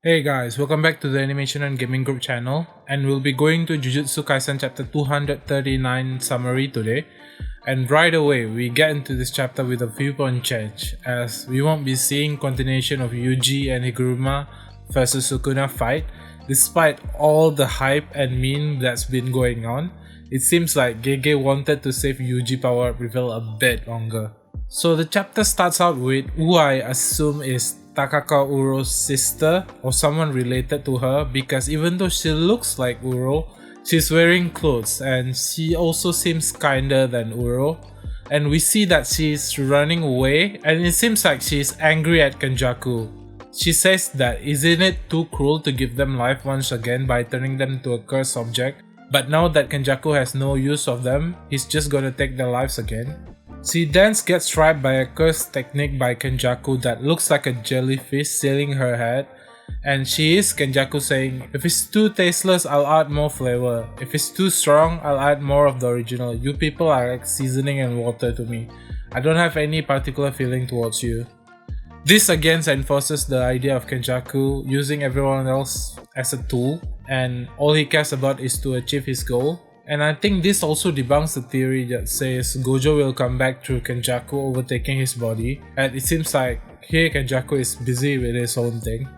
Hey guys, welcome back to the Animation and Gaming Group channel, and we'll be going to Jujutsu Kaisen Chapter 239 summary today. And right away, we get into this chapter with a viewpoint change, as we won't be seeing continuation of Yuji and Higuruma versus Sukuna fight. Despite all the hype and meme that's been going on, it seems like Gege wanted to save Yuji power up reveal a bit longer. So the chapter starts out with who I assume is Takaka Uro's sister or someone related to her, because even though she looks like Uro, she's wearing clothes and she also seems kinder than Uro. And we see that she's running away and it seems like she's angry at Kenjaku. She says that isn't it too cruel to give them life once again by turning them to a cursed object, but now that Kenjaku has no use of them, he's just gonna take their lives again. She then gets trapped by a cursed technique by Kenjaku that looks like a jellyfish sealing her head, and she is Kenjaku saying, if it's too tasteless, I'll add more flavor. If it's too strong, I'll add more of the original. You people are like seasoning and water to me. I don't have any particular feeling towards you. This again enforces the idea of Kenjaku using everyone else as a tool, and all he cares about is to achieve his goal. And I think this also debunks the theory that says Gojo will come back through Kenjaku overtaking his body, and it seems like here Kenjaku is busy with his own thing.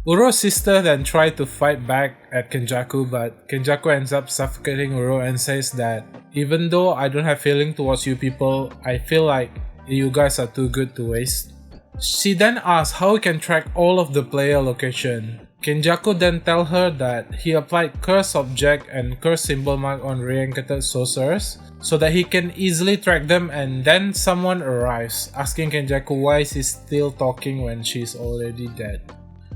Uro's sister then tried to fight back at Kenjaku, but Kenjaku ends up suffocating Uro and says that even though I don't have feeling towards you people, I feel like you guys are too good to waste. She then asks how he can track all of the player location. Kenjaku then tells her that he applied curse object and curse symbol mark on reincarnated sorcerers so that he can easily track them, and then someone arrives asking Kenjaku why she's still talking when she's already dead.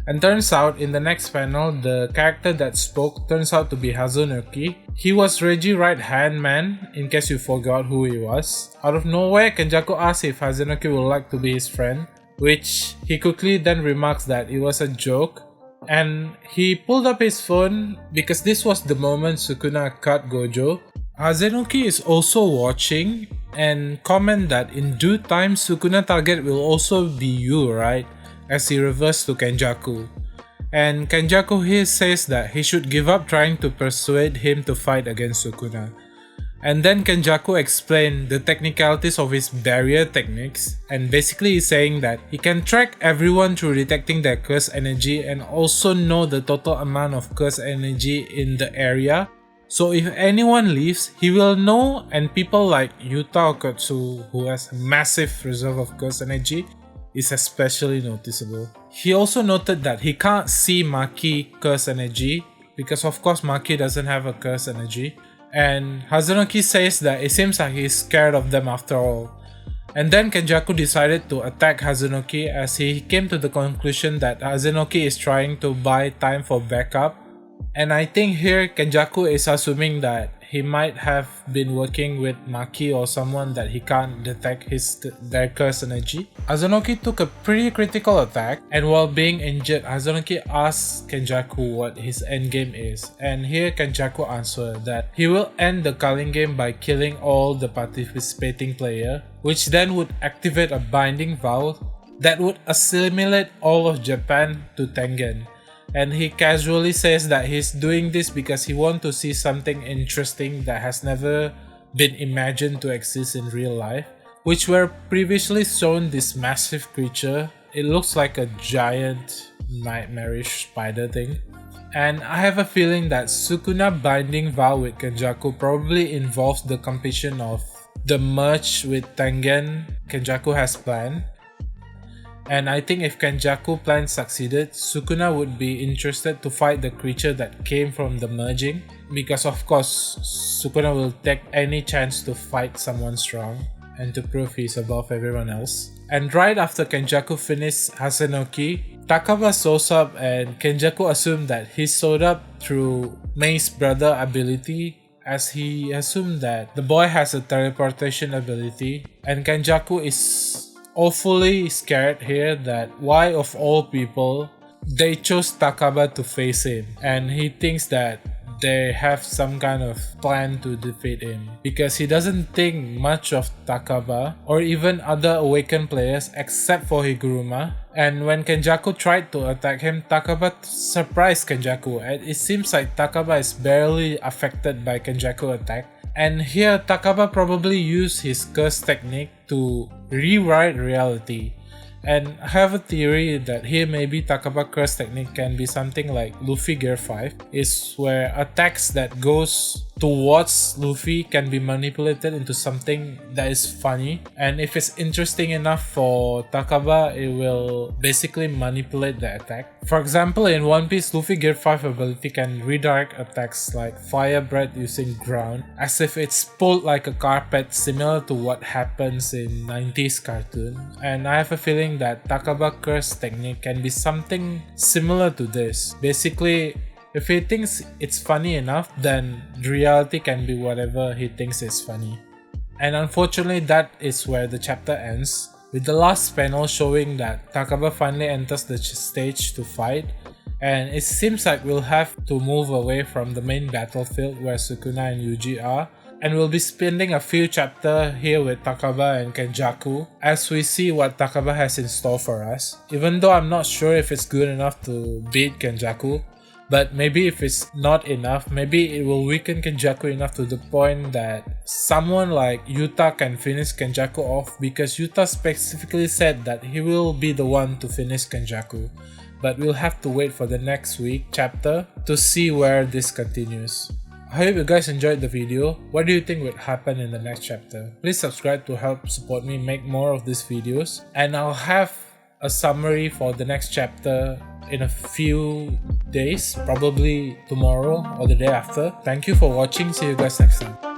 And turns out in the next panel, the character that spoke turns out to be Hazunoki. He was Regi's right hand man, in case you forgot who he was. Out of nowhere, Kenjaku asks if Hazunoki would like to be his friend, which he quickly then remarks that it was a joke. And he pulled up his phone because this was the moment Sukuna cut Gojo. Hazunoki is also watching and comment that in due time Sukuna target will also be you, right? As he reverts to Kenjaku. And Kenjaku here says that he should give up trying to persuade him to fight against Sukuna. And then Kenjaku explained the technicalities of his barrier techniques, and basically he's saying that he can track everyone through detecting their curse energy and also know the total amount of curse energy in the area. So if anyone leaves, he will know, and people like Yuta Okatsu, who has massive reserve of curse energy, is especially noticeable. He also noted that he can't see Maki curse energy because of course Maki doesn't have a curse energy. And Hazunoki says that it seems like he's scared of them after all. And then Kenjaku decided to attack Hazunoki as he came to the conclusion that Hazunoki is trying to buy time for backup. And I think here Kenjaku is assuming that he might have been working with Maki or someone that he can't detect their curse energy. Hazunoki took a pretty critical attack, and while being injured, Hazunoki asks Kenjaku what his endgame is, and here Kenjaku answered that he will end the culling game by killing all the participating players, which then would activate a binding vow that would assimilate all of Japan to Tengen. And he casually says that he's doing this because he wants to see something interesting that has never been imagined to exist in real life, which were previously shown this massive creature. It looks like a giant nightmarish spider thing. And I have a feeling that Sukuna binding vow with Kenjaku probably involves the completion of the merge with Tengen Kenjaku has planned. And I think if Kenjaku plan succeeded, Sukuna would be interested to fight the creature that came from the merging, because of course Sukuna will take any chance to fight someone strong and to prove he's above everyone else. And right after Kenjaku finished Hazunoki, Takaba shows up and Kenjaku assumed that he showed up through Mei's brother ability, as he assumed that the boy has a teleportation ability, and Kenjaku is awfully scared here that why of all people they chose Takaba to face him, and he thinks that they have some kind of plan to defeat him because he doesn't think much of Takaba or even other awakened players except for Higuruma, And when Kenjaku tried to attack him, Takaba surprised Kenjaku, and it seems like Takaba is barely affected by Kenjaku attack. And here Takaba probably used his curse technique to rewrite reality. And I have a theory that here maybe Takaba curse technique can be something like Luffy Gear 5, is where attacks that goes towards Luffy can be manipulated into something that is funny, and if it's interesting enough for Takaba, it will basically manipulate the attack. For example, in One Piece, Luffy Gear 5 ability can redirect attacks like Fire Breath using ground, as if it's pulled like a carpet, similar to what happens in 90s cartoon. And I have a feeling that Takaba curse technique can be something similar to this. Basically, if he thinks it's funny enough, then reality can be whatever he thinks is funny. And unfortunately, that is where the chapter ends, with the last panel showing that Takaba finally enters the stage to fight, and it seems like we'll have to move away from the main battlefield where Sukuna and Yuji are, and we'll be spending a few chapters here with Takaba and Kenjaku as we see what Takaba has in store for us. Even though I'm not sure if it's good enough to beat Kenjaku, but maybe if it's not enough, maybe it will weaken Kenjaku enough to the point that someone like Yuta can finish Kenjaku off, because Yuta specifically said that he will be the one to finish Kenjaku. But we'll have to wait for the next week chapter to see where this continues. I hope you guys enjoyed the video. What do you think would happen in the next chapter? Please subscribe to help support me make more of these videos, and I'll have a summary for the next chapter in a few days, probably tomorrow or the day after. Thank you for watching. See you guys next time.